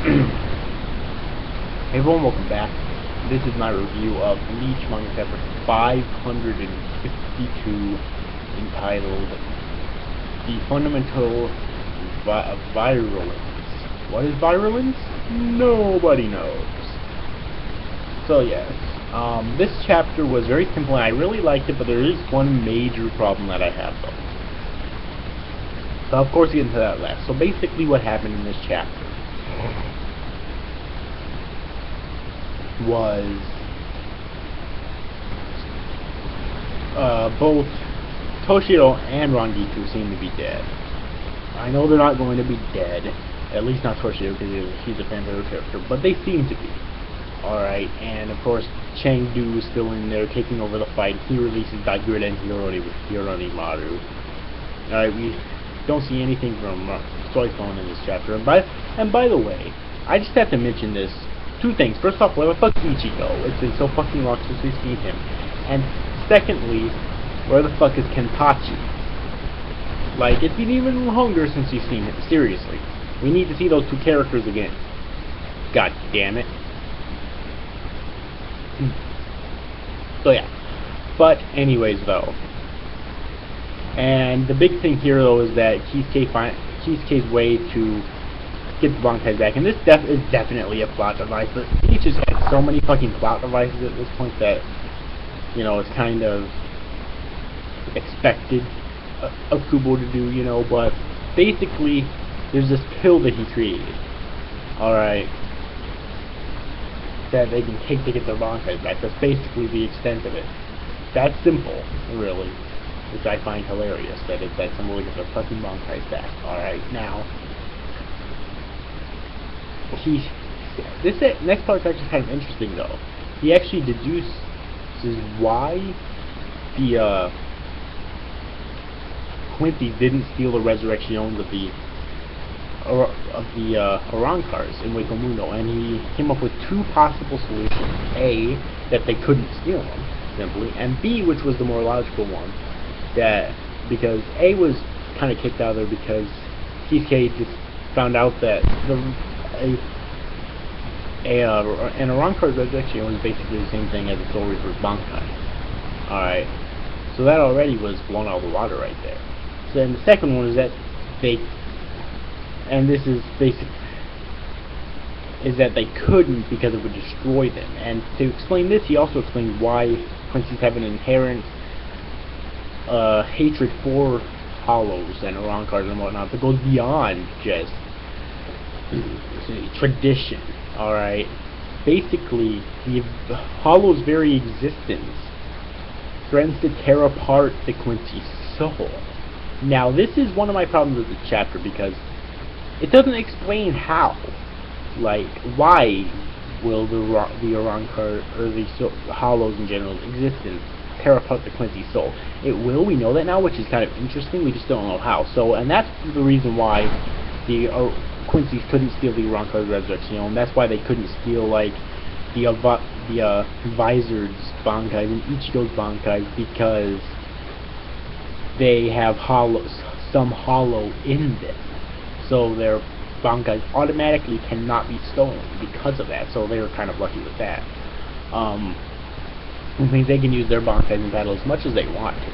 Hey everyone, welcome back. This is my review of Bleach Manga chapter 552, entitled The Fundamental Viurelence. What is Viurelence? Nobody knows. So yes, this chapter was very simple and I really liked it, but there is one major problem that I have though. So of course get into that last. So basically what happened in this chapter was both Toshiro and Rangiku seem to be dead. I know they're not going to be dead, at least not Toshiro because he's a fan favorite character, but they seem to be. Alright, and of course Chengdu is still in there taking over the fight. He releases Daigura and Hironimaru. Alright, we don't see anything from Soifon in this chapter. And by the way, I just have to mention this. Two things. First off, where the fuck is Ichigo? It's been so fucking long since we've seen him. And secondly, where the fuck is Kenpachi? Like, it's been even longer since we've seen him. Seriously. We need to see those two characters again. God damn it. So yeah. But anyways though. And the big thing here though is that Kisuke's way to get the Bankais back, and this is definitely a plot device, but Bleach has had so many fucking plot devices at this point that, you know, it's kind of expected of Kubo to do, you know, but basically, there's this pill that he created, alright, that they can take to get their Bankais back. That's basically the extent of it. That's simple, really, which I find hilarious, that it's that simple to get their fucking Bankais back, alright, now, this next part's actually kind of interesting though. He actually deduces why the Quincy didn't steal the resurrections of the Arancars in Wako Mundo, and he came up with two possible solutions: A, that they couldn't steal them simply, and B, which was the more logical one, that because A was kind of kicked out of there because Kisuke just found out that an Arancar resurrection was basically the same thing as a Soul Reaper's Bankai. Alright, so that already was blown out of the water right there. So then the second one is that this is basic, is that they couldn't because it would destroy them. And to explain this, he also explained why Quincy's have an inherent hatred for Hollows and Arancars and whatnot that goes beyond just tradition. Alright, basically the Hollow's very existence threatens to tear apart the Quincy soul. Now this is one of my problems with the chapter because it doesn't explain how. Like, why will the Arankar or the Hollows in general existence tear apart the Quincy soul? It will, we know that now, which is kind of interesting, we just don't know how. So, and that's the reason why the Quincy's couldn't steal the Arancar's resurrection. That's why they couldn't steal like the Visored's Bankais and Ichigo's Bankais, because they have some hollow in them. So their Bankais automatically cannot be stolen because of that. So they were kind of lucky with that. It means they can use their Bankais in battle as much as they want to.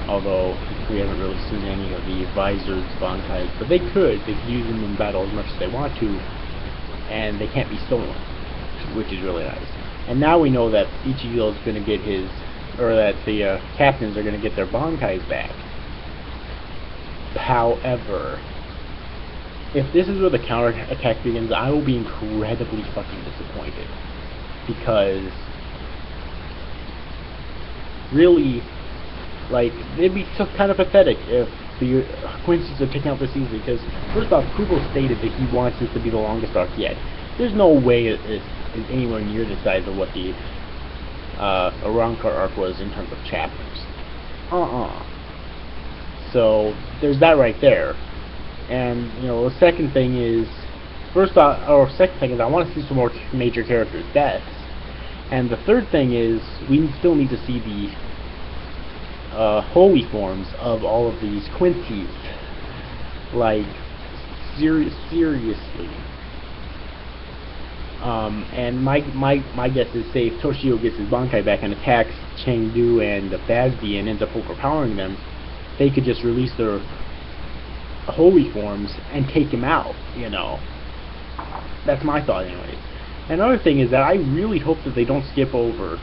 Although we haven't really seen any of the Visored's Bankais, but they could use them in battle as much as they want to, and they can't be stolen, which is really nice. And now we know that Ichigo's going to get his, or that the captains are going to get their Bankais back. However, if this is where the counterattack begins, I will be incredibly fucking disappointed, because really, like, it'd be so kind of pathetic if the Quincy's are taken out this easily, because first off, Kubo stated that he wants this to be the longest arc yet. There's no way it is anywhere near the size of what the Arankar arc was in terms of chapters. So there's that right there. And you know, the second thing is, second thing is I want to see some more major characters' deaths. And the third thing is, we still need to see the holy forms of all of these Quincy's. Like, seriously. And my guess is, say if Toshio gets his Bankai back and attacks Chengdu and the Bazdi and ends up overpowering them, they could just release their holy forms and take him out, you know. That's my thought anyways. Another thing is that I really hope that they don't skip over,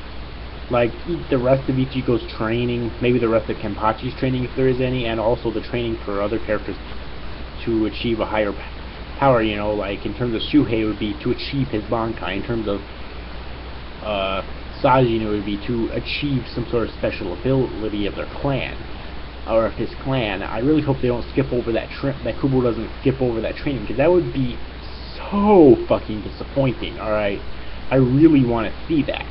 like, the rest of Ichigo's training, maybe the rest of Kenpachi's training if there is any, and also the training for other characters to achieve a higher power, you know, like in terms of Shuhei it would be to achieve his Bankai, in terms of Sajin it would be to achieve some sort of special ability of their clan, or of his clan. I really hope they don't skip over that that Kubo doesn't skip over that training, because that would be so fucking disappointing, alright? I really want to see that.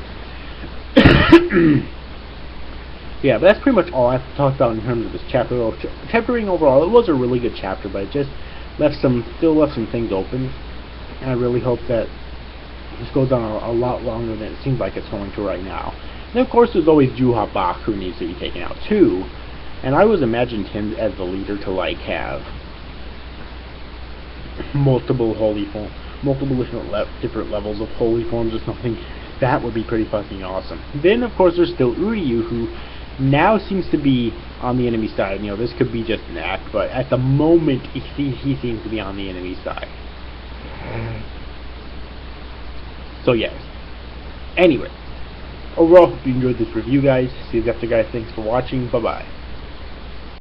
Yeah, but that's pretty much all I have to talk about in terms of this chapter. Chaptering overall, it was a really good chapter, but it just still left some things open, and I really hope that this goes on a lot longer than it seems like it's going to right now. And of course, there's always Juha Bach, who needs to be taken out too, and I always imagined him as the leader to like have multiple different levels of holy forms or something. That would be pretty fucking awesome. Then of course there's still Uryu, who now seems to be on the enemy side. You know, this could be just an act, but at the moment he seems to be on the enemy side. So yes. Anyway, overall, hope you enjoyed this review, guys. See you after, guys. Thanks for watching. Bye bye.